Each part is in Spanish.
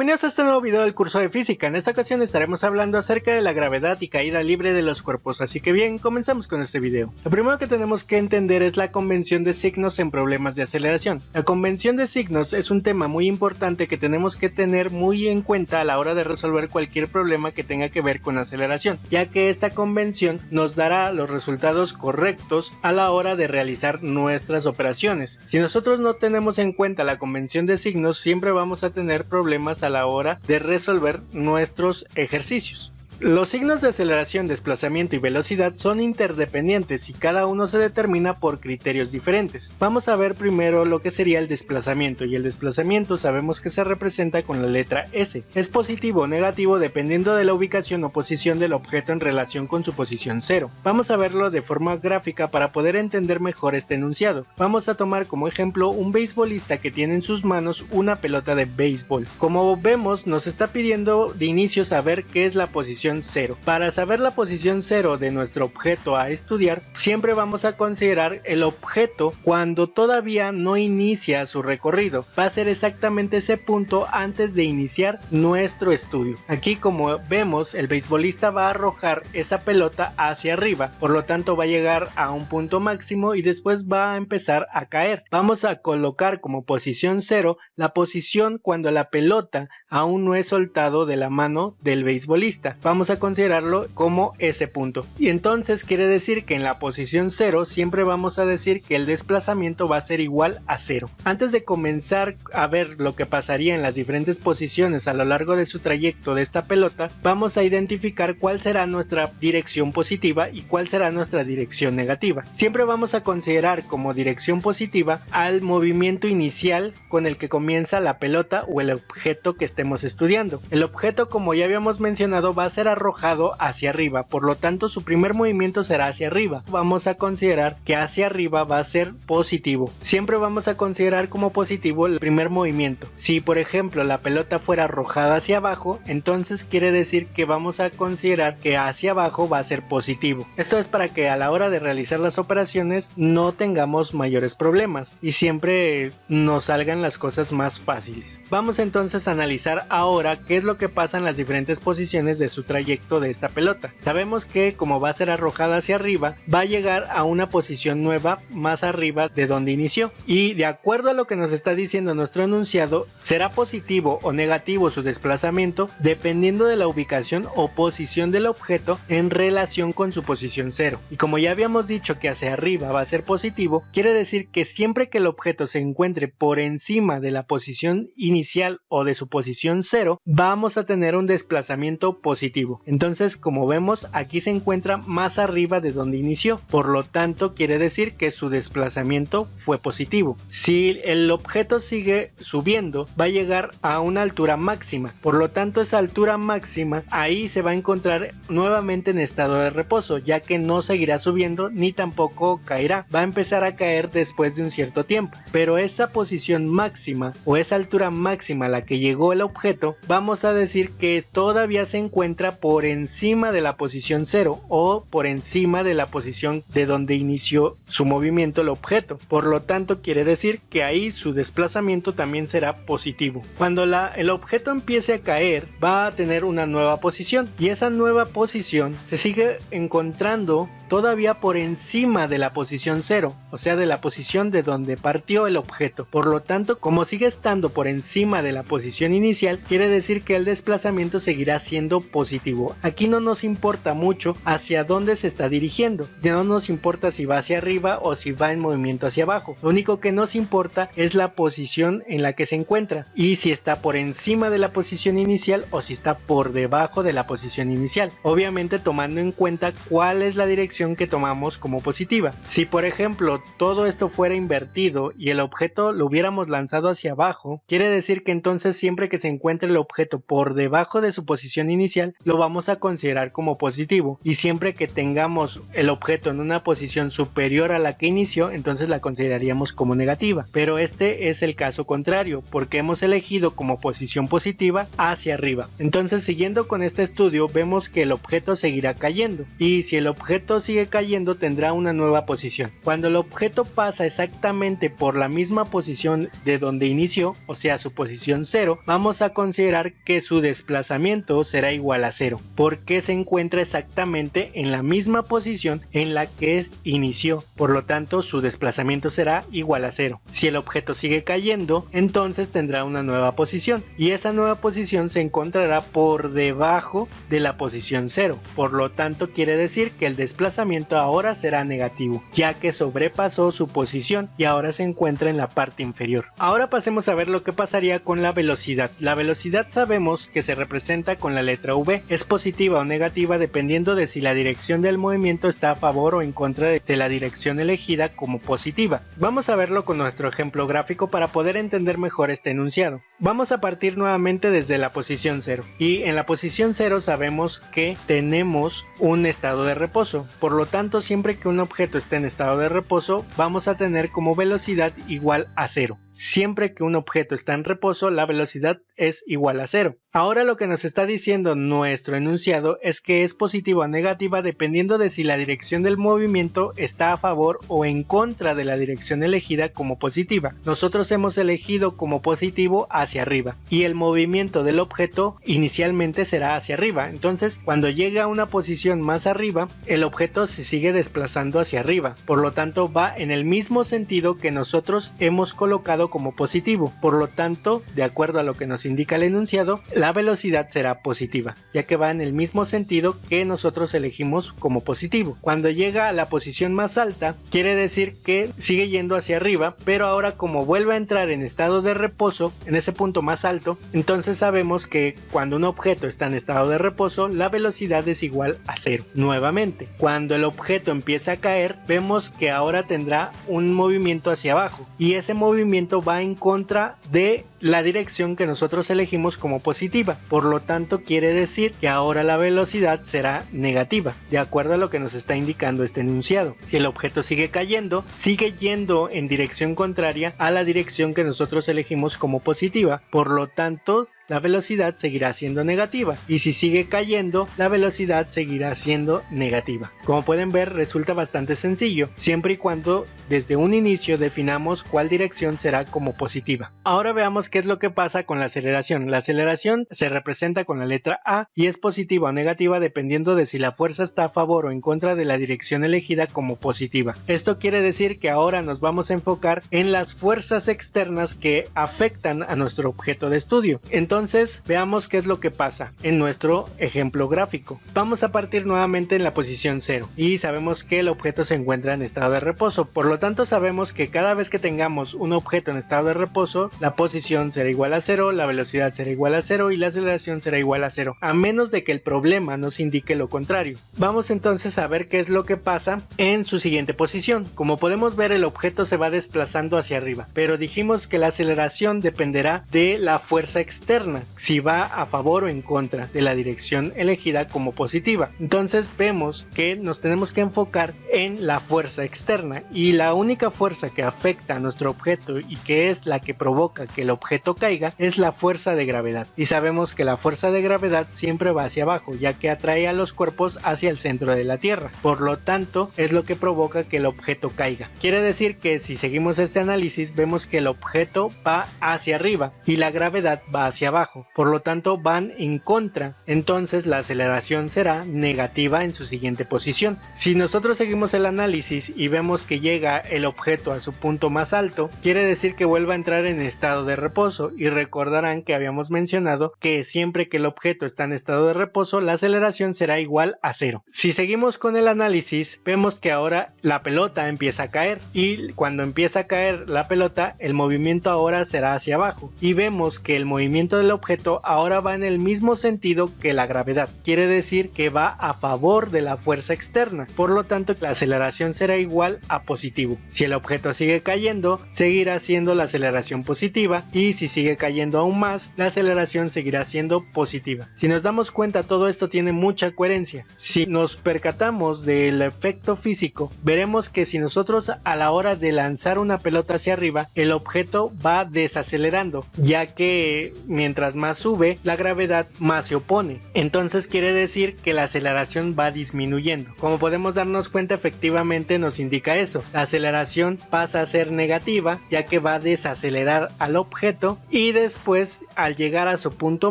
Bienvenidos a este nuevo video del curso de física. En esta ocasión estaremos hablando acerca de la gravedad y caída libre de los cuerpos, así que bien, comenzamos con este video. Lo primero que tenemos que entender es la convención de signos en problemas de aceleración. La convención de signos es un tema muy importante que tenemos que tener muy en cuenta a la hora de resolver cualquier problema que tenga que ver con aceleración, ya que esta convención nos dará los resultados correctos a la hora de realizar nuestras operaciones. Si nosotros no tenemos en cuenta la convención de signos, siempre vamos a tener problemas a la hora de resolver nuestros ejercicios. Los signos de aceleración, desplazamiento y velocidad son interdependientes y cada uno se determina por criterios diferentes. Vamos a ver primero lo que sería el desplazamiento, y el desplazamiento sabemos que se representa con la letra S. Es positivo o negativo dependiendo de la ubicación o posición del objeto en relación con su posición cero. Vamos a verlo de forma gráfica para poder entender mejor este enunciado. Vamos a tomar como ejemplo un beisbolista que tiene en sus manos una pelota de béisbol. Como vemos, nos está pidiendo de inicio saber qué es la posición cero. Para saber la posición cero de nuestro objeto a estudiar, siempre vamos a considerar el objeto cuando todavía no inicia su recorrido. Va a ser exactamente ese punto antes de iniciar nuestro estudio. Aquí, como vemos, el beisbolista va a arrojar esa pelota hacia arriba, por lo tanto va a llegar a un punto máximo y después va a empezar a caer. Vamos a colocar como posición cero la posición cuando la pelota aún no es soltado de la mano del beisbolista. Vamos a considerarlo como ese punto, y entonces quiere decir que en la posición 0 siempre vamos a decir que el desplazamiento va a ser igual a 0. Antes de comenzar a ver lo que pasaría en las diferentes posiciones a lo largo de su trayecto de esta pelota, vamos a identificar cuál será nuestra dirección positiva y cuál será nuestra dirección negativa. Siempre vamos a considerar como dirección positiva al movimiento inicial con el que comienza la pelota o el objeto que estemos estudiando. El objeto, como ya habíamos mencionado, va a ser arrojado hacia arriba, por lo tanto su primer movimiento será hacia arriba. Vamos a considerar que hacia arriba va a ser positivo. Siempre vamos a considerar como positivo el primer movimiento. Si por ejemplo la pelota fuera arrojada hacia abajo, entonces quiere decir que vamos a considerar que hacia abajo va a ser positivo. Esto es para que a la hora de realizar las operaciones no tengamos mayores problemas y siempre nos salgan las cosas más fáciles. Vamos entonces a analizar ahora qué es lo que pasa en las diferentes posiciones de su trayecto de esta pelota. Sabemos que como va a ser arrojada hacia arriba, va a llegar a una posición nueva más arriba de donde inició, y de acuerdo a lo que nos está diciendo nuestro enunciado, será positivo o negativo su desplazamiento dependiendo de la ubicación o posición del objeto en relación con su posición cero. Y como ya habíamos dicho que hacia arriba va a ser positivo, quiere decir que siempre que el objeto se encuentre por encima de la posición inicial o de su posición cero, vamos a tener un desplazamiento positivo. Entonces, como vemos, aquí se encuentra más arriba de donde inició, por lo tanto quiere decir que su desplazamiento fue positivo. Si el objeto sigue subiendo, va a llegar a una altura máxima, por lo tanto esa altura máxima ahí se va a encontrar nuevamente en estado de reposo, ya que no seguirá subiendo ni tampoco caerá, va a empezar a caer después de un cierto tiempo, pero esa posición máxima o esa altura máxima a la que llegó el objeto, vamos a decir que todavía se encuentra por encima de la posición 0 o por encima de la posición de donde inició su movimiento el objeto. Por lo tanto, quiere decir que ahí su desplazamiento también será positivo. Cuando el objeto empiece a caer, va a tener una nueva posición, y esa nueva posición se sigue encontrando todavía por encima de la posición 0, o sea, de la posición de donde partió el objeto. Por lo tanto, como sigue estando por encima de la posición inicial, quiere decir que el desplazamiento seguirá siendo positivo. Aquí no nos importa mucho hacia dónde se está dirigiendo, no nos importa si va hacia arriba o si va en movimiento hacia abajo. Lo único que nos importa es la posición en la que se encuentra y si está por encima de la posición inicial o si está por debajo de la posición inicial, obviamente tomando en cuenta cuál es la dirección que tomamos como positiva. Si por ejemplo todo esto fuera invertido y el objeto lo hubiéramos lanzado hacia abajo, quiere decir que entonces siempre que se encuentre el objeto por debajo de su posición inicial lo vamos a considerar como positivo, y siempre que tengamos el objeto en una posición superior a la que inició, entonces la consideraríamos como negativa. Pero este es el caso contrario, porque hemos elegido como posición positiva hacia arriba. Entonces, siguiendo con este estudio, vemos que el objeto seguirá cayendo, y si el objeto sigue cayendo tendrá una nueva posición. Cuando el objeto pasa exactamente por la misma posición de donde inició, o sea su posición 0, vamos a considerar que su desplazamiento será igual a 0, porque se encuentra exactamente en la misma posición en la que inició. Por lo tanto, su desplazamiento será igual a 0. Si el objeto sigue cayendo, entonces tendrá una nueva posición, y esa nueva posición se encontrará por debajo de la posición 0. Por lo tanto, quiere decir que el desplazamiento ahora será negativo, ya que sobrepasó su posición y ahora se encuentra en la parte inferior. Ahora pasemos a ver lo que pasaría con la velocidad. La velocidad sabemos que se representa con la letra V. Es positiva o negativa dependiendo de si la dirección del movimiento está a favor o en contra de la dirección elegida como positiva. Vamos a verlo con nuestro ejemplo gráfico para poder entender mejor este enunciado. Vamos a partir nuevamente desde la posición 0, y en la posición 0 sabemos que tenemos un estado de reposo. Por lo tanto, siempre que un objeto esté en estado de reposo, vamos a tener como velocidad igual a 0. Siempre que un objeto está en reposo, la velocidad es igual a 0. Ahora lo que nos está diciendo nuestro enunciado es que es positiva o negativa dependiendo de si la dirección del movimiento está a favor o en contra de la dirección elegida como positiva. Nosotros hemos elegido como positivo hacia arriba, y el movimiento del objeto inicialmente será hacia arriba. Entonces, cuando llega a una posición más arriba, el objeto se sigue desplazando hacia arriba. Por lo tanto, va en el mismo sentido que nosotros hemos colocado como positivo. Por lo tanto, de acuerdo a lo que nos indica el enunciado, la velocidad será positiva, ya que va en el mismo sentido que nosotros elegimos como positivo. Cuando llega a la posición más alta, quiere decir que sigue yendo hacia arriba, pero ahora como vuelve a entrar en estado de reposo, en ese punto más alto, entonces sabemos que cuando un objeto está en estado de reposo, la velocidad es igual a 0. Nuevamente, cuando el objeto empieza a caer, vemos que ahora tendrá un movimiento hacia abajo, y ese movimiento va en contra de la dirección que nosotros elegimos como positiva. Por lo tanto, quiere decir que ahora la velocidad será negativa, de acuerdo a lo que nos está indicando este enunciado. Si el objeto sigue cayendo, sigue yendo en dirección contraria a la dirección que nosotros elegimos como positiva. Por lo tanto, la velocidad seguirá siendo negativa, y si sigue cayendo, la velocidad seguirá siendo negativa. Como pueden ver, resulta bastante sencillo, siempre y cuando desde un inicio definamos cuál dirección será como positiva. Ahora veamos qué es lo que pasa con la aceleración. La aceleración se representa con la letra A y es positiva o negativa dependiendo de si la fuerza está a favor o en contra de la dirección elegida como positiva. Esto quiere decir que ahora nos vamos a enfocar en las fuerzas externas que afectan a nuestro objeto de estudio. Entonces, veamos qué es lo que pasa en nuestro ejemplo gráfico. Vamos a partir nuevamente en la posición 0 y sabemos que el objeto se encuentra en estado de reposo. Por lo tanto, sabemos que cada vez que tengamos un objeto en estado de reposo, la posición será igual a 0, la velocidad será igual a 0 y la aceleración será igual a 0, a menos de que el problema nos indique lo contrario. Vamos entonces a ver qué es lo que pasa en su siguiente posición. Como podemos ver, el objeto se va desplazando hacia arriba, pero dijimos que la aceleración dependerá de la fuerza externa, si va a favor o en contra de la dirección elegida como positiva. Entonces vemos que nos tenemos que enfocar en la fuerza externa, y la única fuerza que afecta a nuestro objeto y que es la que provoca que el objeto caiga es la fuerza de gravedad, y sabemos que la fuerza de gravedad siempre va hacia abajo, ya que atrae a los cuerpos hacia el centro de la Tierra. Por lo tanto, es lo que provoca que el objeto caiga. Quiere decir que si seguimos este análisis, vemos que el objeto va hacia arriba y la gravedad va hacia abajo, por lo tanto van en contra. Entonces la aceleración será negativa en su siguiente posición. Si nosotros seguimos el análisis y vemos que llega el objeto a su punto más alto, quiere decir que vuelva a entrar en estado de reposo, y recordarán que habíamos mencionado que siempre que el objeto está en estado de reposo, la aceleración será igual a 0. Si seguimos con el análisis, vemos que ahora la pelota empieza a caer, y cuando empieza a caer la pelota, el movimiento ahora será hacia abajo, y vemos que el movimiento del objeto ahora va en el mismo sentido que la gravedad. Quiere decir que va a favor de la fuerza externa, por lo tanto la aceleración será igual a positivo. Si el objeto sigue cayendo, seguirá siendo la aceleración positiva, y si sigue cayendo aún más, la aceleración seguirá siendo positiva. Si nos damos cuenta, todo esto tiene mucha coherencia. Si nos percatamos del efecto físico, veremos que si nosotros a la hora de lanzar una pelota hacia arriba, el objeto va desacelerando, ya que mientras más sube, la gravedad más se opone. Entonces quiere decir que la aceleración va disminuyendo. Como podemos darnos cuenta, efectivamente nos indica eso. La aceleración pasa a ser negativa, ya que va a desacelerar al objeto, y después, al llegar a su punto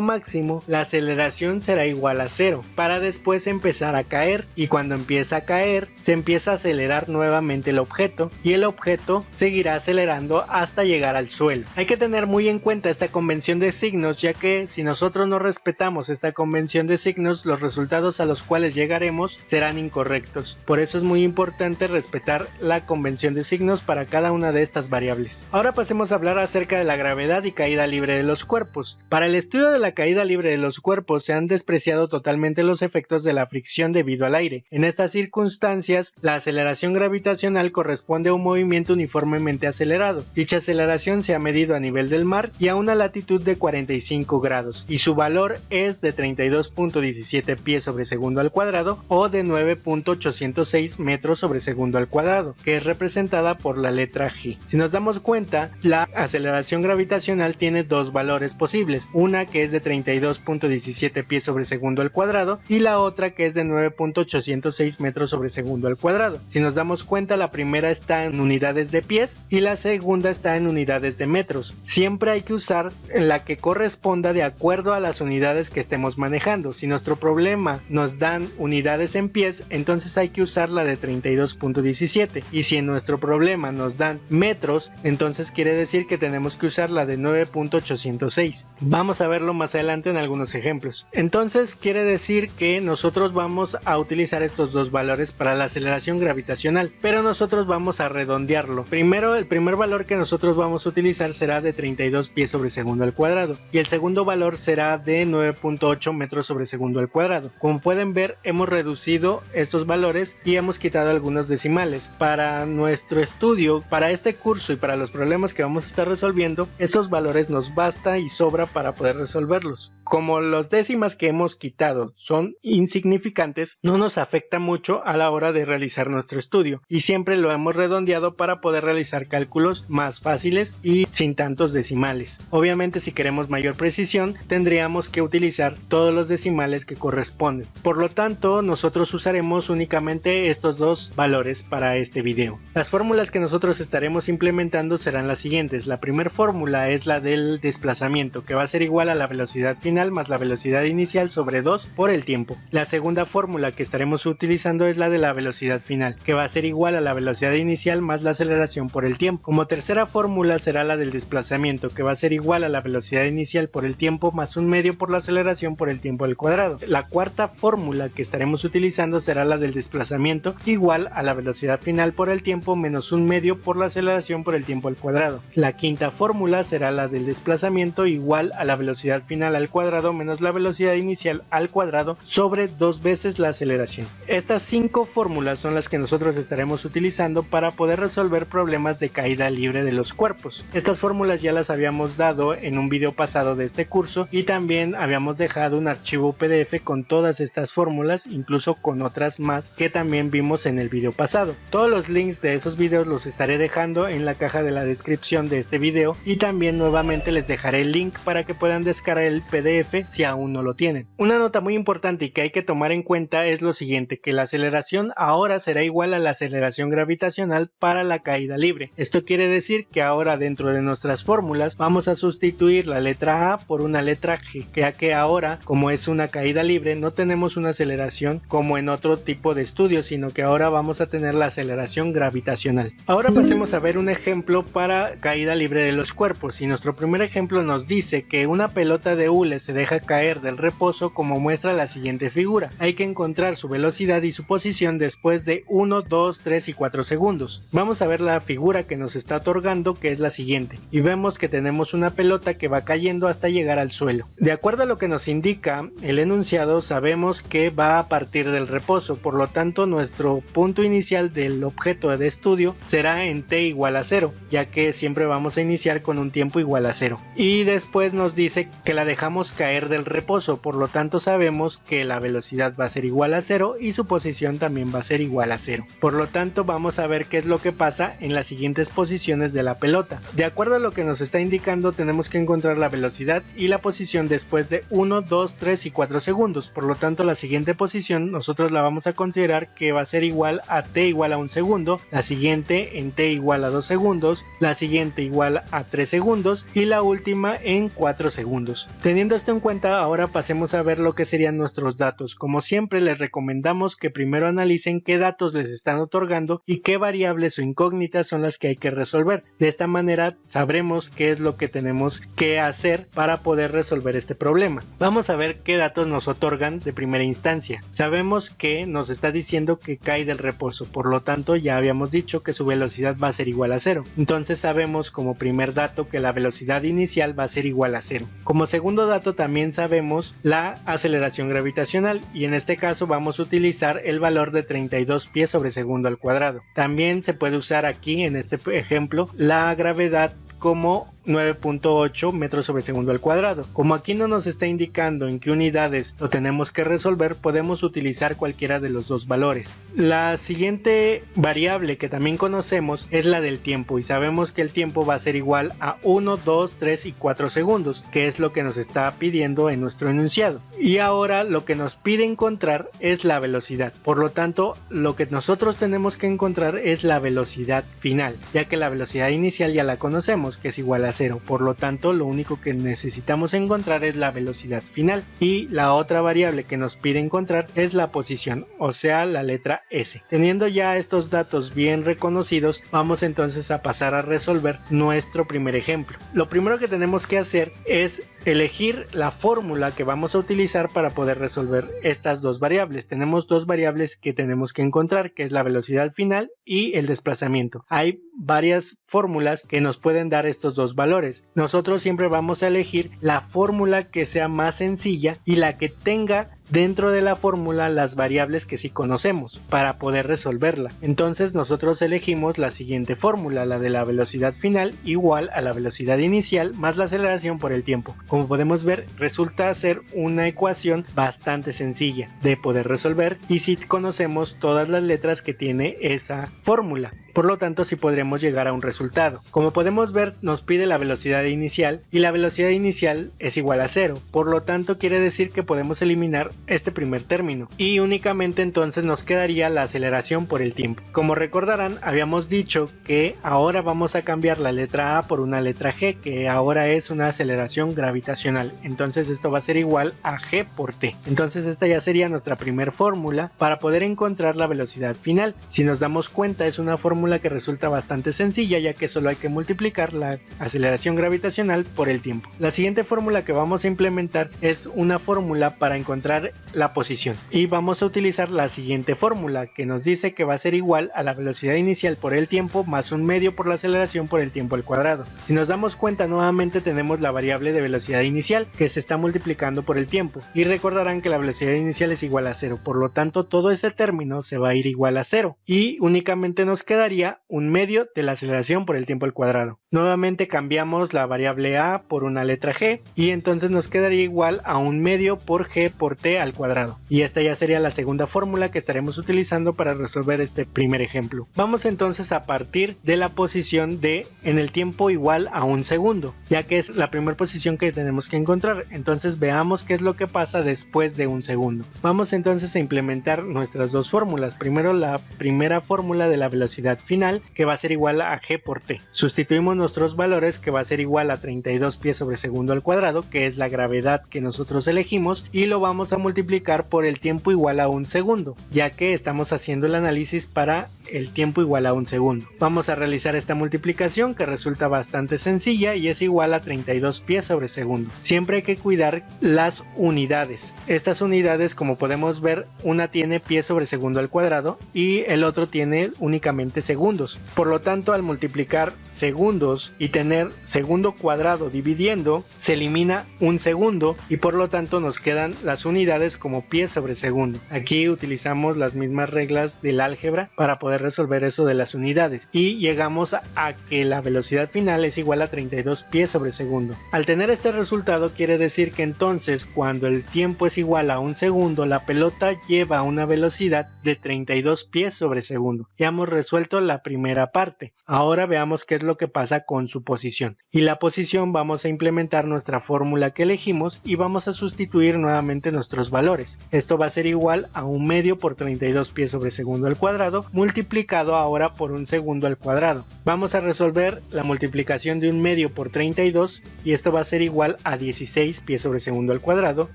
máximo, la aceleración será igual a 0, para después empezar a caer, y cuando empieza a caer, se empieza a acelerar nuevamente el objeto, y el objeto seguirá acelerando hasta llegar al suelo. Hay que tener muy en cuenta esta convención de signos, ya que si nosotros no respetamos esta convención de signos, los resultados a los cuales llegaremos serán incorrectos. Por eso es muy importante respetar la convención de signos para cada una de estas variables. Ahora pasemos a hablar acerca de la gravedad y caída libre de los cuerpos. Para el estudio de la caída libre de los cuerpos se han despreciado totalmente los efectos de la fricción debido al aire. En estas circunstancias, la aceleración gravitacional corresponde a un movimiento uniformemente acelerado. Dicha aceleración se ha medido a nivel del mar y a una latitud de 45 grados, y su valor es de 32.17 pies sobre segundo al cuadrado o de 9.806 metros sobre segundo al cuadrado, que es representada por la letra G. Si nos damos cuenta, la aceleración gravitacional tiene dos valores posibles, una que es de 32.17 pies sobre segundo al cuadrado y la otra que es de 9.806 metros sobre segundo al cuadrado. Si nos damos cuenta, la primera está en unidades de pies y la segunda está en unidades de metros. Siempre hay que usar la que corresponda de acuerdo a las unidades que estemos manejando. Si nuestro problema nos dan unidades en pies, entonces hay que usar la de 32.17, y si en nuestro problema nos dan metros, entonces quiere decir que tenemos que usar la de 9.806. Vamos a verlo más adelante en algunos ejemplos. Entonces quiere decir que nosotros vamos a utilizar estos dos valores para la aceleración gravitacional, pero nosotros vamos a redondearlo. Primero, el primer valor que nosotros vamos a utilizar será de 32 pies sobre segundo al cuadrado, y el segundo valor será de 9.8 metros sobre segundo al cuadrado. Como pueden ver, hemos reducido estos valores y hemos quitado algunos decimales. Para nuestro estudio, para este curso y para los problemas que vamos a estar resolviendo, estos valores nos basta y sobra para poder resolverlos. Como los décimas que hemos quitado son insignificantes, no nos afecta mucho a la hora de realizar nuestro estudio, y siempre lo hemos redondeado para poder realizar cálculos más fáciles y sin tantos decimales. Obviamente, si queremos mayor precisión, tendríamos que utilizar todos los decimales que corresponden. Por lo tanto, nosotros usaremos únicamente estos dos valores para este video. Las fórmulas que nosotros estaremos implementando serán las siguientes. La primera fórmula es la del desplazamiento, que va a ser igual a la velocidad final más la velocidad inicial sobre 2 por el tiempo. La segunda fórmula que estaremos utilizando es la de la velocidad final, que va a ser igual a la velocidad inicial más la aceleración por el tiempo. Como tercera fórmula será la del desplazamiento, que va a ser igual a la velocidad inicial por el tiempo más un medio por la aceleración por el tiempo al cuadrado. La cuarta fórmula que estaremos utilizando será la del desplazamiento, igual a la velocidad final por el tiempo menos un medio por la aceleración por el tiempo al cuadrado. La quinta fórmula será la del desplazamiento, igual a la velocidad final al cuadrado menos la velocidad inicial al cuadrado sobre 2 veces la aceleración. Estas 5 fórmulas son las que nosotros estaremos utilizando para poder resolver problemas de caída libre de los cuerpos. Estas fórmulas ya las habíamos dado en un video pasado de este curso, y también habíamos dejado un archivo PDF con todas estas fórmulas, incluso con otras más que también vimos en el video pasado. Todos los links de esos videos los estaré dejando en la caja de la descripción de este video, y también nuevamente les dejaré el link para que puedan descargar el PDF si aún no lo tienen. Una nota muy importante y que hay que tomar en cuenta es lo siguiente, que la aceleración ahora será igual a la aceleración gravitacional para la caída libre. Esto quiere decir que ahora dentro de nuestras fórmulas vamos a sustituir la letra A por una letra G, ya que ahora, como es una caída libre, no tenemos una aceleración como en otro tipo de estudio, sino que ahora vamos a tener la aceleración gravitacional. Ahora pasemos a ver un ejemplo para caída libre de los cuerpos, y nuestro primer ejemplo nos dice que una pelota de hule se deja caer del reposo como muestra la siguiente figura. Hay que encontrar su velocidad y su posición después de 1, 2, 3 y 4 segundos. Vamos a ver la figura que nos está otorgando, que es la siguiente, y vemos que tenemos una pelota que va cayendo flotando hasta llegar al suelo. De acuerdo a lo que nos indica el enunciado, sabemos que va a partir del reposo, por lo tanto nuestro punto inicial del objeto de estudio será en t igual a 0, ya que siempre vamos a iniciar con un tiempo igual a 0. Y después nos dice que la dejamos caer del reposo, por lo tanto sabemos que la velocidad va a ser igual a 0 y su posición también va a ser igual a 0. Por lo tanto vamos a ver qué es lo que pasa en las siguientes posiciones de la pelota. De acuerdo a lo que nos está indicando, tenemos que encontrar la velocidad y la posición después de 1, 2, 3 y 4 segundos. Por lo tanto, la siguiente posición nosotros la vamos a considerar que va a ser igual a t igual a 1 segundo, la siguiente en t igual a 2 segundos, la siguiente igual a 3 segundos y la última en 4 segundos. Teniendo esto en cuenta, ahora pasemos a ver lo que serían nuestros datos. Como siempre, les recomendamos que primero analicen qué datos les están otorgando y qué variables o incógnitas son las que hay que resolver. De esta manera sabremos qué es lo que tenemos que hacer para poder resolver este problema. Vamos a ver qué datos nos otorgan de primera instancia. Sabemos que nos está diciendo que cae del reposo, por lo tanto ya habíamos dicho que su velocidad va a ser igual a 0. Entonces sabemos como primer dato que la velocidad inicial va a ser igual a 0. Como segundo dato también sabemos la aceleración gravitacional y en este caso vamos a utilizar el valor de 32 pies sobre segundo al cuadrado. También se puede usar aquí en este ejemplo la gravedad como 9.8 metros sobre segundo al cuadrado. Como aquí no nos está indicando en qué unidades lo tenemos que resolver, podemos utilizar cualquiera de los dos valores. La siguiente variable que también conocemos es la del tiempo y sabemos que el tiempo va a ser igual a 1, 2, 3 y 4 segundos, que es lo que nos está pidiendo en nuestro enunciado. Y ahora lo que nos pide encontrar es la velocidad. Por lo tanto, lo que nosotros tenemos que encontrar es la velocidad final, ya que la velocidad inicial ya la conocemos, que es igual a 0. Por lo tanto, lo único que necesitamos encontrar es la velocidad final y la otra variable que nos pide encontrar es la posición, o sea la letra S. Teniendo ya estos datos bien reconocidos, vamos entonces a pasar a resolver nuestro primer ejemplo. Lo primero que tenemos que hacer es elegir la fórmula que vamos a utilizar para poder resolver estas dos variables. Tenemos dos variables que tenemos que encontrar, que es la velocidad final y el desplazamiento. Hay varias fórmulas que nos pueden dar estos dos valores. Nosotros siempre vamos a elegir la fórmula que sea más sencilla y la que tenga dentro de la fórmula las variables que sí conocemos para poder resolverla. Entonces nosotros elegimos la siguiente fórmula, la de la velocidad final igual a la velocidad inicial más la aceleración por el tiempo. Como podemos ver, resulta ser una ecuación bastante sencilla de poder resolver y si conocemos todas las letras que tiene esa fórmula. Por lo tanto, sí podremos llegar a un resultado. Como podemos ver, nos pide la velocidad inicial y la velocidad inicial es igual a 0. Por lo tanto, quiere decir que podemos eliminar este primer término y únicamente entonces nos quedaría la aceleración por el tiempo. Como recordarán, habíamos dicho que ahora vamos a cambiar la letra A por una letra G, que ahora es una aceleración gravitacional. Entonces esto va a ser igual a G por T. Entonces esta ya sería nuestra primer fórmula para poder encontrar la velocidad final. Si nos damos cuenta, es una fórmula que resulta bastante sencilla, ya que solo hay que multiplicar la aceleración gravitacional por el tiempo. La siguiente fórmula que vamos a implementar es una fórmula para encontrar la posición y vamos a utilizar la siguiente fórmula que nos dice que va a ser igual a la velocidad inicial por el tiempo más un medio por la aceleración por el tiempo al cuadrado. Si nos damos cuenta, nuevamente tenemos la variable de velocidad inicial que se está multiplicando por el tiempo y recordarán que la velocidad inicial es igual a 0, por lo tanto todo ese término se va a ir igual a 0 y únicamente nos quedaría un medio de la aceleración por el tiempo al cuadrado. Nuevamente cambiamos la variable A por una letra G y entonces nos quedaría igual a un medio por G por T al cuadrado. Y esta ya sería la segunda fórmula que estaremos utilizando para resolver este primer ejemplo. Vamos entonces a partir de la posición de en el tiempo igual a un segundo, ya que es la primera posición que tenemos que encontrar. Entonces veamos qué es lo que pasa después de un segundo. Vamos entonces a implementar nuestras dos fórmulas. Primero la primera fórmula de la velocidad final, que va a ser igual a G por T. Sustituimos nuestros valores, que va a ser igual a 32 pies sobre segundo al cuadrado, que es la gravedad que nosotros elegimos, y lo vamos a multiplicar por el tiempo igual a 1 segundo, ya que estamos haciendo el análisis para el tiempo igual a 1 segundo. Vamos a realizar esta multiplicación que resulta bastante sencilla y es igual a 32 pies sobre segundo. Siempre hay que cuidar las unidades. Estas unidades, como podemos ver, una tiene pies sobre segundo al cuadrado y el otro tiene únicamente segundos. Por lo tanto, al multiplicar segundos y tener segundo cuadrado dividiendo, se elimina un segundo y por lo tanto nos quedan las unidades como pies sobre segundo. Aquí utilizamos las mismas reglas del álgebra para poder resolver eso de las unidades y llegamos a que la velocidad final es igual a 32 pies sobre segundo. Al tener este resultado quiere decir que entonces cuando el tiempo es igual a 1 segundo, la pelota lleva una velocidad de 32 pies sobre segundo. Ya hemos resuelto la primera parte. Ahora veamos qué es lo que pasa con su posición. Y la posición, vamos a implementar nuestra fórmula que elegimos y vamos a sustituir nuevamente nuestros valores. Esto va a ser igual a 1 medio por 32 pies sobre segundo al cuadrado multiplicado ahora por 1 segundo al cuadrado. Vamos a resolver la multiplicación de 1 medio por 32 y esto va a ser igual a 16 pies sobre segundo al cuadrado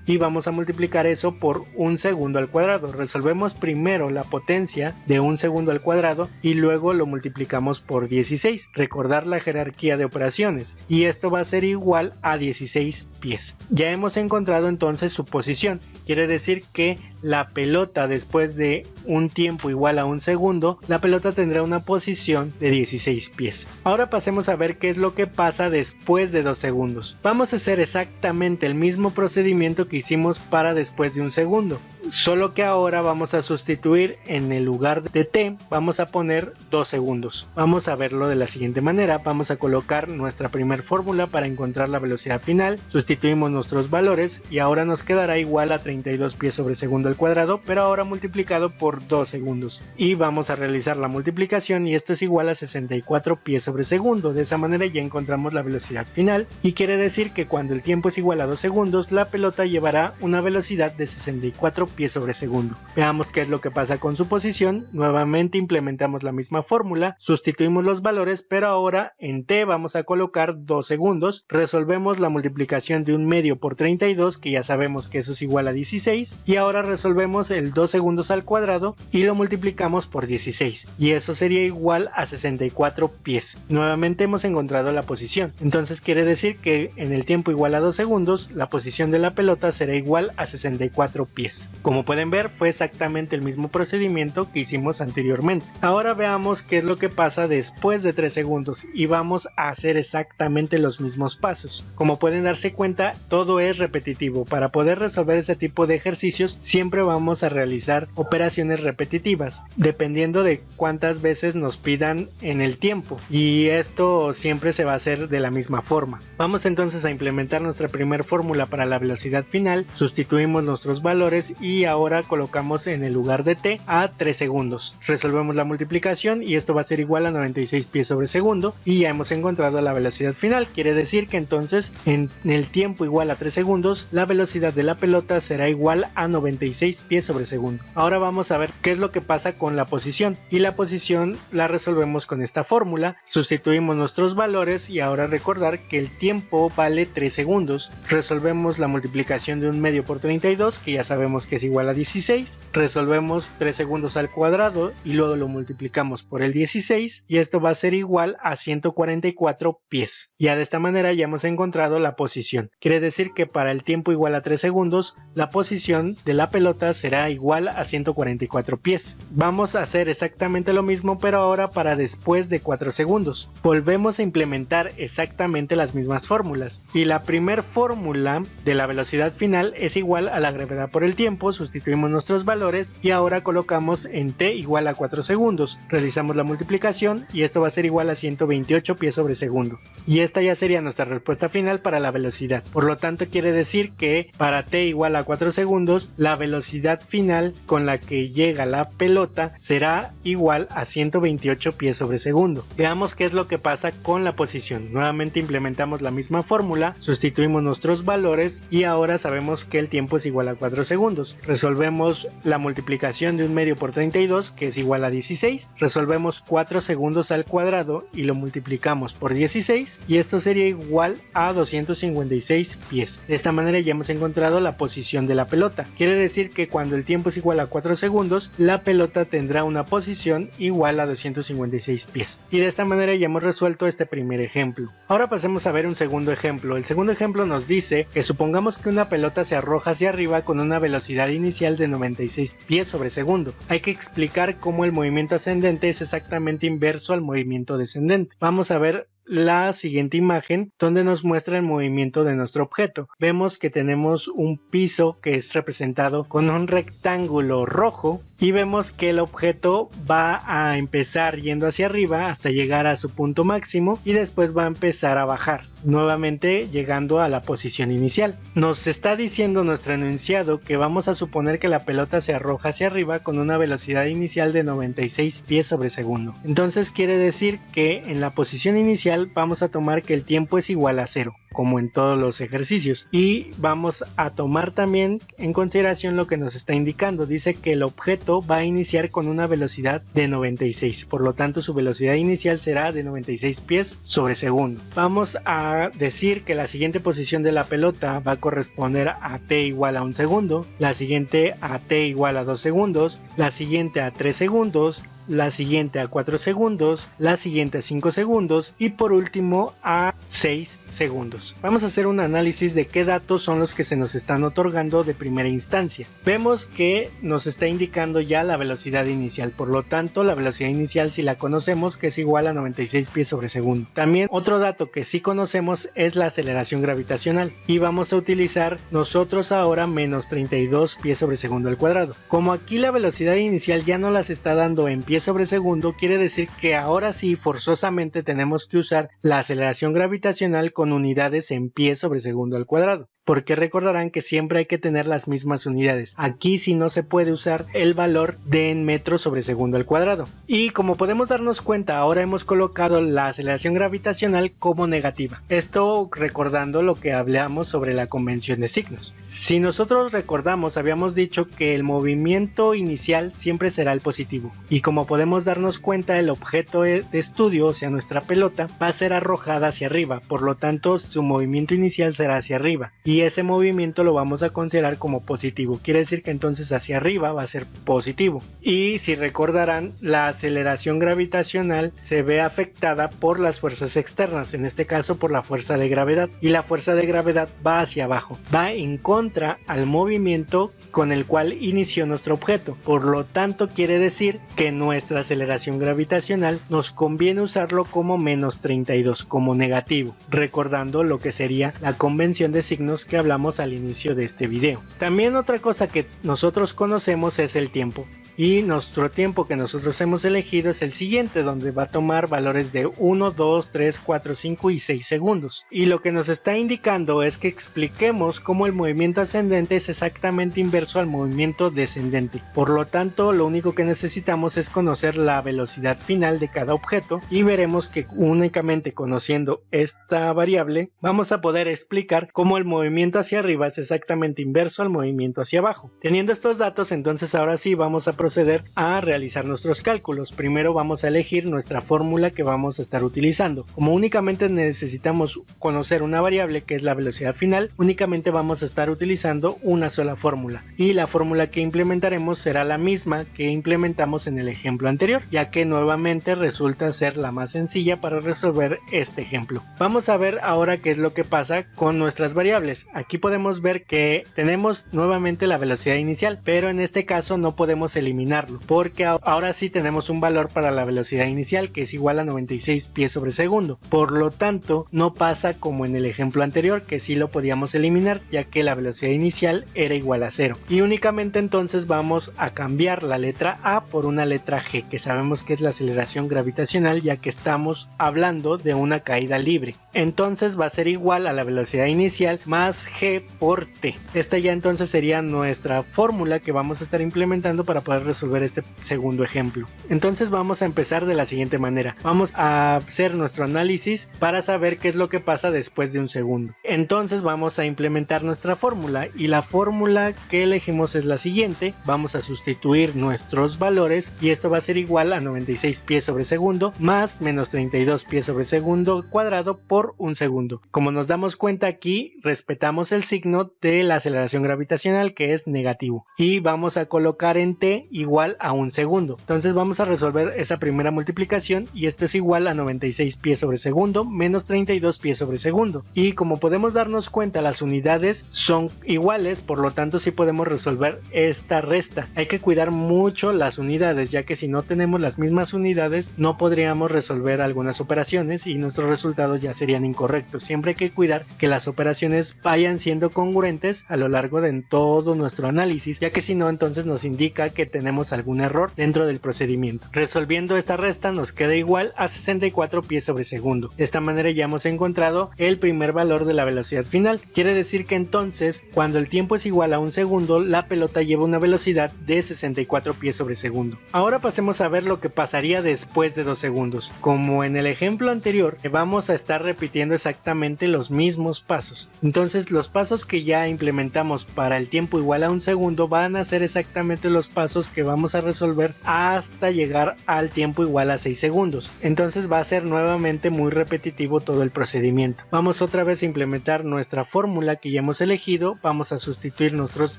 y vamos a multiplicar eso por 1 segundo al cuadrado. Resolvemos primero la potencia de 1 segundo al cuadrado y luego lo multiplicamos por 16. Recordar la jerarquía de operaciones y esto va a ser igual a 16 pies. Ya hemos encontrado entonces su posición. Quiere decir que la pelota, después de un tiempo igual a 1 segundo, la pelota tendrá una posición de 16 pies. Ahora pasemos a ver qué es lo que pasa después de 2 segundos. Vamos a hacer exactamente el mismo procedimiento que hicimos para después de 1 segundo. Solo que ahora vamos a sustituir en el lugar de t, vamos a poner 2 segundos. Vamos a verlo de la siguiente manera. Vamos a colocar nuestra primera fórmula para encontrar la velocidad final. Sustituimos nuestros valores y ahora nos quedará igual a 32 pies sobre segundo al cuadrado, pero ahora multiplicado por 2 segundos. Y vamos a realizar la multiplicación y esto es igual a 64 pies sobre segundo. De esa manera ya encontramos la velocidad final y quiere decir que cuando el tiempo es igual a 2 segundos, la pelota llevará una velocidad de 64 pies sobre segundo. Veamos qué es lo que pasa con su posición. Nuevamente implementamos la misma fórmula, sustituimos los valores, pero ahora en t vamos a colocar 2 segundos. Resolvemos la multiplicación de 1 medio por 32, que ya sabemos que eso es igual a 16, y ahora resolvemos el 2 segundos al cuadrado y lo multiplicamos por 16, y eso sería igual a 64 pies. Nuevamente hemos encontrado la posición, entonces quiere decir que en el tiempo igual a 2 segundos, la posición de la pelota será igual a 64 pies. Como pueden ver, fue exactamente el mismo procedimiento que hicimos anteriormente. Ahora veamos qué es lo que pasa después de 3 segundos y vamos a hacer exactamente los mismos pasos. Como pueden darse cuenta, todo es repetitivo. Para poder resolver ese tipo de ejercicios, siempre vamos a realizar operaciones repetitivas, dependiendo de cuántas veces nos pidan en el tiempo, y esto siempre se va a hacer de la misma forma. Vamos entonces a implementar nuestra primera fórmula para la velocidad final, sustituimos nuestros valores y ahora colocamos en el lugar de t a 3 segundos. Resolvemos la multiplicación y esto va a ser igual a 96 pies sobre segundo y ya hemos encontrado la velocidad final. Quiere decir que entonces en el tiempo igual a 3 segundos, la velocidad de la pelota será igual a 96 pies sobre segundo. Ahora vamos a ver qué es lo que pasa con la posición, y la posición la resolvemos con esta fórmula, sustituimos nuestros valores y ahora recordar que el tiempo vale 3 segundos. Resolvemos la multiplicación de 1 medio por 32, que ya sabemos que es igual a 16, resolvemos 3 segundos al cuadrado y luego lo multiplicamos por el 16 y esto va a ser igual a 144 pies. Ya de esta manera ya hemos encontrado la posición. Quiere decir que para el tiempo igual a 3 segundos, la posición de la pelota será igual a 144 pies. Vamos a hacer exactamente lo mismo, pero ahora para después de 4 segundos. Volvemos a implementar exactamente las mismas fórmulas y la primera fórmula de la velocidad final es igual a la gravedad por el tiempo. Sustituimos nuestros valores y ahora colocamos en t igual a 4 segundos. Realizamos la multiplicación y esto va a ser igual a 128 pies sobre segundo. Y esta ya sería nuestra respuesta final para la velocidad. Por lo tanto, quiere decir que para t igual a 4 segundos, la velocidad velocidad final con la que llega la pelota será igual a 128 pies sobre segundo. Veamos qué es lo que pasa con la posición. Nuevamente implementamos la misma fórmula, sustituimos nuestros valores y ahora sabemos que el tiempo es igual a 4 segundos. Resolvemos la multiplicación de 1/2 por 32, que es igual a 16. Resolvemos 4 segundos al cuadrado y lo multiplicamos por 16 y esto sería igual a 256 pies. De esta manera ya hemos encontrado la posición de la pelota. Quiere decir que cuando el tiempo es igual a 4 segundos, la pelota tendrá una posición igual a 256 pies. Y de esta manera ya hemos resuelto este primer ejemplo. Ahora pasemos a ver un segundo ejemplo. El segundo ejemplo nos dice que supongamos que una pelota se arroja hacia arriba con una velocidad inicial de 96 pies sobre segundo. Hay que explicar cómo el movimiento ascendente es exactamente inverso al movimiento descendente. Vamos a ver la siguiente imagen donde nos muestra el movimiento de nuestro objeto. Vemos que tenemos un piso que es representado con un rectángulo rojo y vemos que el objeto va a empezar yendo hacia arriba hasta llegar a su punto máximo y después va a empezar a bajar, nuevamente llegando a la posición inicial. Nos está diciendo nuestro enunciado que vamos a suponer que la pelota se arroja hacia arriba con una velocidad inicial de 96 pies sobre segundo. Entonces quiere decir que en la posición inicial vamos a tomar que el tiempo es igual a 0, como en todos los ejercicios, y vamos a tomar también en consideración lo que nos está indicando. Dice que el objeto va a iniciar con una velocidad de 96, por lo tanto su velocidad inicial será de 96 pies sobre segundo. Vamos a decir que la siguiente posición de la pelota va a corresponder a t igual a 1 segundo, la siguiente a t igual a 2 segundos, la siguiente a 3 segundos, la siguiente a 4 segundos, la siguiente a 5 segundos y por último a 6 segundos. Vamos a hacer un análisis de qué datos son los que se nos están otorgando de primera instancia. Vemos que nos está indicando ya la velocidad inicial, por lo tanto la velocidad inicial si la conocemos, que es igual a 96 pies sobre segundo. También otro dato que sí conocemos es la aceleración gravitacional y vamos a utilizar nosotros ahora menos 32 pies sobre segundo al cuadrado. Como aquí la velocidad inicial ya no las está dando en pies sobre segundo, quiere decir que ahora sí forzosamente tenemos que usar la aceleración gravitacional con unidades en pies sobre segundo al cuadrado, porque recordarán que siempre hay que tener las mismas unidades. Aquí sí no se puede usar el valor de en metros sobre segundo al cuadrado. Y como podemos darnos cuenta, ahora hemos colocado la aceleración gravitacional como negativa. Esto recordando lo que hablamos sobre la convención de signos. Si nosotros recordamos, habíamos dicho que el movimiento inicial siempre será el positivo. Y como podemos darnos cuenta, el objeto de estudio, o sea nuestra pelota, va a ser arrojada hacia arriba. Por lo tanto, su movimiento inicial será hacia arriba. Y ese movimiento lo vamos a considerar como positivo. Quiere decir que entonces hacia arriba va a ser positivo. Y si recordarán, la aceleración gravitacional se ve afectada por las fuerzas externas, en este caso por la fuerza de gravedad. Y la fuerza de gravedad va hacia abajo, va en contra al movimiento con el cual inició nuestro objeto. Por lo tanto, quiere decir que nuestra aceleración gravitacional nos conviene usarlo como menos 32, como negativo, recordando lo que sería la convención de signos que hablamos al inicio de este video. También otra cosa que nosotros conocemos es el tiempo. Y nuestro tiempo que nosotros hemos elegido es el siguiente, donde va a tomar valores de 1, 2, 3, 4, 5 y 6 segundos. Y lo que nos está indicando es que expliquemos cómo el movimiento ascendente es exactamente inverso al movimiento descendente. Por lo tanto, lo único que necesitamos es conocer la velocidad final de cada objeto y veremos que únicamente conociendo esta variable vamos a poder explicar cómo el movimiento hacia arriba es exactamente inverso al movimiento hacia abajo. Teniendo estos datos, entonces ahora sí vamos a proceder a realizar nuestros cálculos. Primero vamos a elegir nuestra fórmula que vamos a estar utilizando. Como únicamente necesitamos conocer una variable que es la velocidad final, únicamente vamos a estar utilizando una sola fórmula y la fórmula que implementaremos será la misma que implementamos en el ejemplo anterior, ya que nuevamente resulta ser la más sencilla para resolver este ejemplo. Vamos a ver ahora qué es lo que pasa con nuestras variables. Aquí podemos ver que tenemos nuevamente la velocidad inicial, pero en este caso no podemos eliminar eliminarlo, porque ahora sí tenemos un valor para la velocidad inicial que es igual a 96 pies sobre segundo. Por lo tanto, no pasa como en el ejemplo anterior, que sí lo podíamos eliminar, ya que la velocidad inicial era igual a 0. Y únicamente entonces vamos a cambiar la letra A por una letra G, que sabemos que es la aceleración gravitacional, ya que estamos hablando de una caída libre. Entonces va a ser igual a la velocidad inicial más G por T. Esta ya entonces sería nuestra fórmula que vamos a estar implementando para poder resolver este segundo ejemplo. Entonces vamos a empezar de la siguiente manera. Vamos a hacer nuestro análisis para saber qué es lo que pasa después de un segundo. Entonces vamos a implementar nuestra fórmula, y la fórmula que elegimos es la siguiente. Vamos a sustituir nuestros valores y esto va a ser igual a 96 pies sobre segundo más menos 32 pies sobre segundo cuadrado por un segundo. Como nos damos cuenta, aquí respetamos el signo de la aceleración gravitacional, que es negativo, y vamos a colocar en T igual a un segundo. Entonces vamos a resolver esa primera multiplicación y esto es igual a 96 pies sobre segundo menos 32 pies sobre segundo, y como podemos darnos cuenta las unidades son iguales, por lo tanto sí podemos resolver esta resta. Hay que cuidar mucho las unidades, ya que si no tenemos las mismas unidades no podríamos resolver algunas operaciones y nuestros resultados ya serían incorrectos. Siempre hay que cuidar que las operaciones vayan siendo congruentes a lo largo de todo nuestro análisis, ya que si no entonces nos indica que tenemos algún error dentro del procedimiento. Resolviendo esta resta nos queda igual a 64 pies sobre segundo. De esta manera ya hemos encontrado el primer valor de la velocidad final. Quiere decir que entonces cuando el tiempo es igual a un segundo, la pelota lleva una velocidad de 64 pies sobre segundo. Ahora pasemos a ver lo que pasaría después de 2 segundos. Como en el ejemplo anterior, vamos a estar repitiendo exactamente los mismos pasos. Entonces los pasos que ya implementamos para el tiempo igual a un segundo van a ser exactamente los pasos que vamos a resolver hasta llegar al tiempo igual a 6 segundos. Entonces va a ser nuevamente muy repetitivo todo el procedimiento. Vamos otra vez a implementar nuestra fórmula que ya hemos elegido, vamos a sustituir nuestros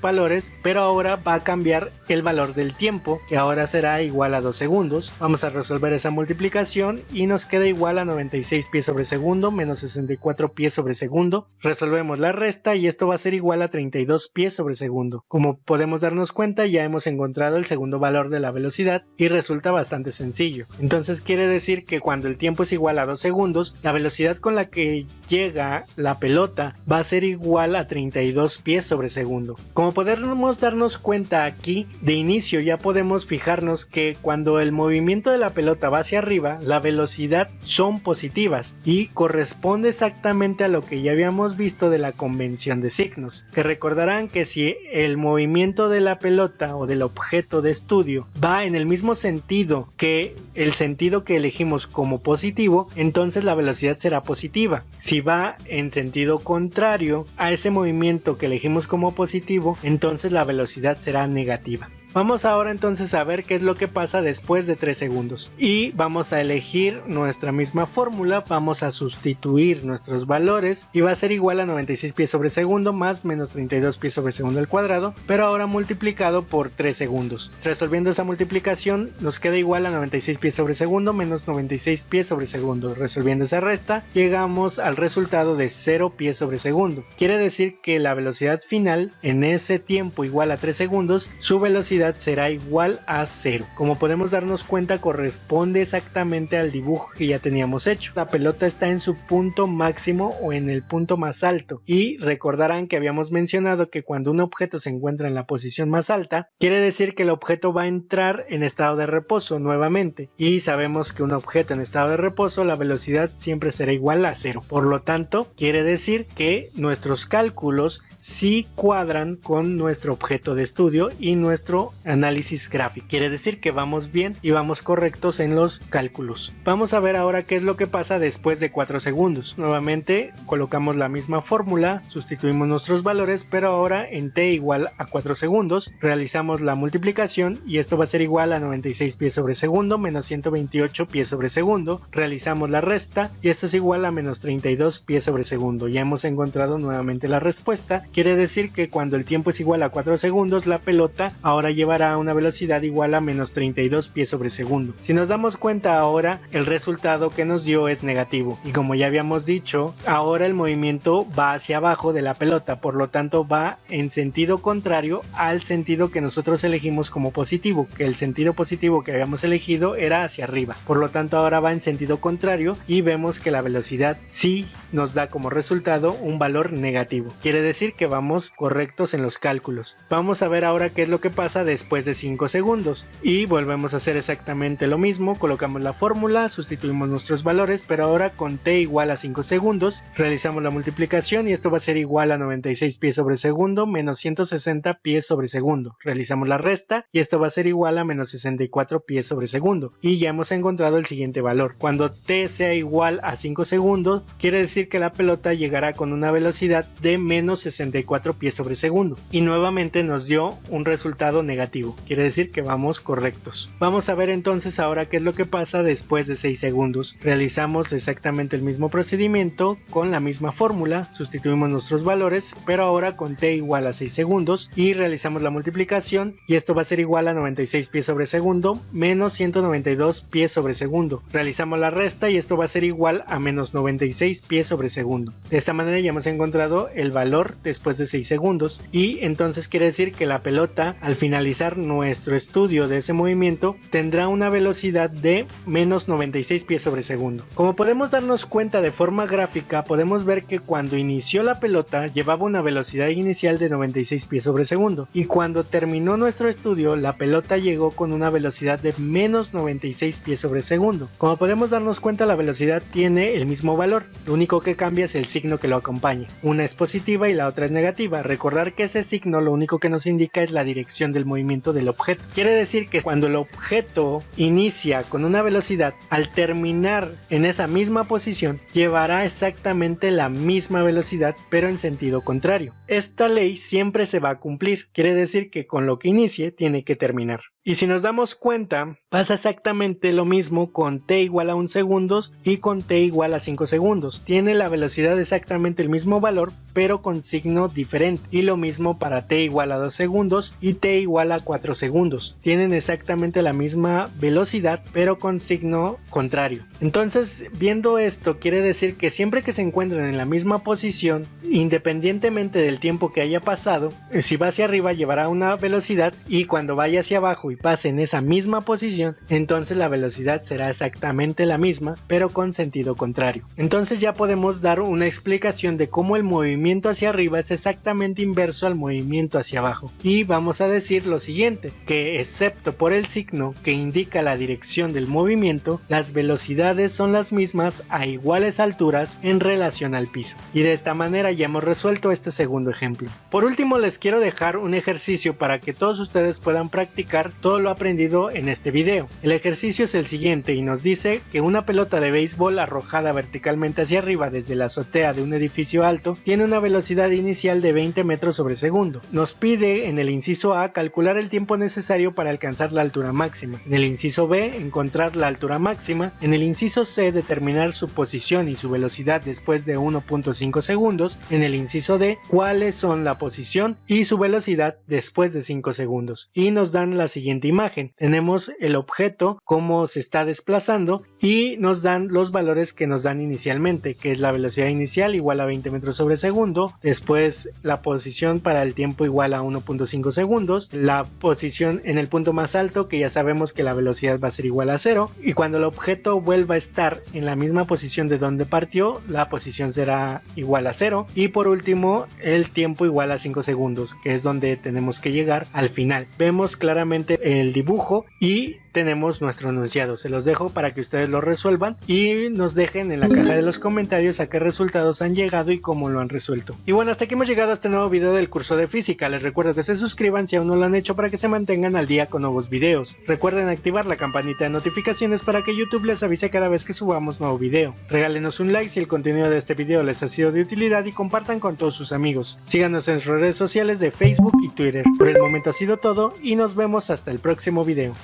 valores, pero ahora va a cambiar el valor del tiempo, que ahora será igual a 2 segundos. Vamos a resolver esa multiplicación y nos queda igual a 96 pies sobre segundo menos 64 pies sobre segundo. Resolvemos la resta y esto va a ser igual a 32 pies sobre segundo. Como podemos darnos cuenta, ya hemos encontrado el segundo valor de la velocidad y resulta bastante sencillo. Entonces quiere decir que cuando el tiempo es igual a 2 segundos, la velocidad con la que llega la pelota va a ser igual a 32 pies sobre segundo. Como podemos darnos cuenta aquí, de inicio ya podemos fijarnos que cuando el movimiento de la pelota va hacia arriba, la velocidad son positivas y corresponde exactamente a lo que ya habíamos visto de la convención de signos, que recordarán que si el movimiento de la pelota o del objeto de estudio va en el mismo sentido que el sentido que elegimos como positivo, entonces la velocidad será positiva. Si va en sentido contrario a ese movimiento que elegimos como positivo, entonces la velocidad será negativa. Vamos ahora entonces a ver qué es lo que pasa después de 3 segundos y vamos a elegir nuestra misma fórmula, vamos a sustituir nuestros valores y va a ser igual a 96 pies sobre segundo más menos 32 pies sobre segundo al cuadrado, pero ahora multiplicado por 3 segundos. Resolviendo esa multiplicación nos queda igual a 96 pies sobre segundo menos 96 pies sobre segundo. Resolviendo esa resta llegamos al resultado de 0 pies sobre segundo. Quiere decir que la velocidad final en ese tiempo igual a 3 segundos, su velocidad será igual a 0. Como podemos darnos cuenta, corresponde exactamente al dibujo que ya teníamos hecho. La pelota está en su punto máximo o en el punto más alto, y recordarán que habíamos mencionado que cuando un objeto se encuentra en la posición más alta, quiere decir que el objeto va a entrar en estado de reposo nuevamente, y sabemos que un objeto en estado de reposo la velocidad siempre será igual a 0. Por lo tanto, quiere decir que nuestros cálculos sí cuadran con nuestro objeto de estudio y nuestro análisis gráfico. Quiere decir que vamos bien y vamos correctos en los cálculos. Vamos a ver ahora qué es lo que pasa después de 4 segundos. Nuevamente colocamos la misma fórmula, sustituimos nuestros valores, pero ahora en t igual a 4 segundos realizamos la multiplicación y esto va a ser igual a 96 pies sobre segundo menos 128 pies sobre segundo. Realizamos la resta y esto es igual a menos 32 pies sobre segundo. Ya hemos encontrado nuevamente la respuesta. Quiere decir que cuando el tiempo es igual a 4 segundos, la pelota ahora lleva llevará a una velocidad igual a menos 32 pies sobre segundo. Si nos damos cuenta ahora, el resultado que nos dio es negativo, y como ya habíamos dicho, ahora el movimiento va hacia abajo de la pelota, por lo tanto va en sentido contrario al sentido que nosotros elegimos como positivo, que el sentido positivo que habíamos elegido era hacia arriba. Por lo tanto ahora va en sentido contrario y vemos que la velocidad sí nos da como resultado un valor negativo. Quiere decir que vamos correctos en los cálculos. Vamos a ver ahora qué es lo que pasa después de 5 segundos y volvemos a hacer exactamente lo mismo. Colocamos la fórmula, sustituimos nuestros valores, pero ahora con t igual a 5 segundos realizamos la multiplicación y esto va a ser igual a 96 pies sobre segundo menos 160 pies sobre segundo. Realizamos la resta y esto va a ser igual a menos 64 pies sobre segundo y ya hemos encontrado el siguiente valor. Cuando t sea igual a 5 segundos quiere decir que la pelota llegará con una velocidad de menos 64 pies sobre segundo y nuevamente nos dio un resultado negativo, quiere decir que vamos correctos. Vamos a ver entonces ahora qué es lo que pasa después de 6 segundos. Realizamos exactamente el mismo procedimiento con la misma fórmula, sustituimos nuestros valores pero ahora con t igual a 6 segundos y realizamos la multiplicación y esto va a ser igual a 96 pies sobre segundo menos 192 pies sobre segundo. Realizamos la resta y esto va a ser igual a menos 96 pies sobre segundo. De esta manera ya hemos encontrado el valor después de 6 segundos y entonces quiere decir que la pelota al finalizar nuestro estudio de ese movimiento tendrá una velocidad de menos 96 pies sobre segundo. Como podemos darnos cuenta de forma gráfica, podemos ver que cuando inició la pelota llevaba una velocidad inicial de 96 pies sobre segundo y cuando terminó nuestro estudio la pelota llegó con una velocidad de menos 96 pies sobre segundo. Como podemos darnos cuenta, la velocidad tiene el mismo valor, lo único que cambia es el signo que lo acompaña. Una es positiva y la otra es negativa. Recordar que ese signo lo único que nos indica es la dirección del movimiento del objeto. Quiere decir que cuando el objeto inicia con una velocidad, al terminar en esa misma posición, llevará exactamente la misma velocidad pero en sentido contrario. Esta ley siempre se va a cumplir. Quiere decir que con lo que inicie tiene que terminar. Y si nos damos cuenta, pasa exactamente lo mismo con t igual a 1 segundo y con t igual a 5 segundos. Tiene la velocidad exactamente el mismo valor, pero con signo diferente. Y lo mismo para t igual a 2 segundos y t igual a 4 segundos. Tienen exactamente la misma velocidad, pero con signo contrario. Entonces, viendo esto, quiere decir que siempre que se encuentren en la misma posición, independientemente del tiempo que haya pasado, si va hacia arriba llevará una velocidad y cuando vaya hacia abajo y pase en esa misma posición, entonces la velocidad será exactamente la misma pero con sentido contrario. Entonces ya podemos dar una explicación de cómo el movimiento hacia arriba es exactamente inverso al movimiento hacia abajo y vamos a decir lo siguiente, que excepto por el signo que indica la dirección del movimiento, las velocidades son las mismas a iguales alturas en relación al piso y de esta manera ya hemos resuelto este segundo ejemplo. Por último les quiero dejar un ejercicio para que todos ustedes puedan practicar todo lo aprendido en este video. El ejercicio es el siguiente y nos dice que una pelota de béisbol arrojada verticalmente hacia arriba desde la azotea de un edificio alto tiene una velocidad inicial de 20 metros sobre segundo. Nos pide en el inciso A calcular el tiempo necesario para alcanzar la altura máxima, en el inciso B encontrar la altura máxima, en el inciso C determinar su posición y su velocidad después de 1.5 segundos, en el inciso D cuáles son la posición y su velocidad después de 5 segundos y nos dan la siguiente imagen. Tenemos el objeto, cómo se está desplazando y nos dan los valores que nos dan inicialmente, que es la velocidad inicial igual a 20 metros sobre segundo, después la posición para el tiempo igual a 1.5 segundos, la posición en el punto más alto que ya sabemos que la velocidad va a ser igual a 0 y cuando el objeto vuelva a estar en la misma posición de donde partió, la posición será igual a 0 y por último el tiempo igual a 5 segundos, que es donde tenemos que llegar al final. Vemos claramente el dibujo y tenemos nuestro enunciado. Se los dejo para que ustedes lo resuelvan y nos dejen en la caja de los comentarios a qué resultados han llegado y cómo lo han resuelto. Y bueno, hasta aquí hemos llegado a este nuevo video del curso de física. Les recuerdo que se suscriban si aún no lo han hecho para que se mantengan al día con nuevos videos. Recuerden activar la campanita de notificaciones para que YouTube les avise cada vez que subamos nuevo video. Regálenos un like si el contenido de este video les ha sido de utilidad y compartan con todos sus amigos. Síganos en nuestras redes sociales de Facebook y Twitter. Por el momento ha sido todo y nos vemos hasta el próximo video.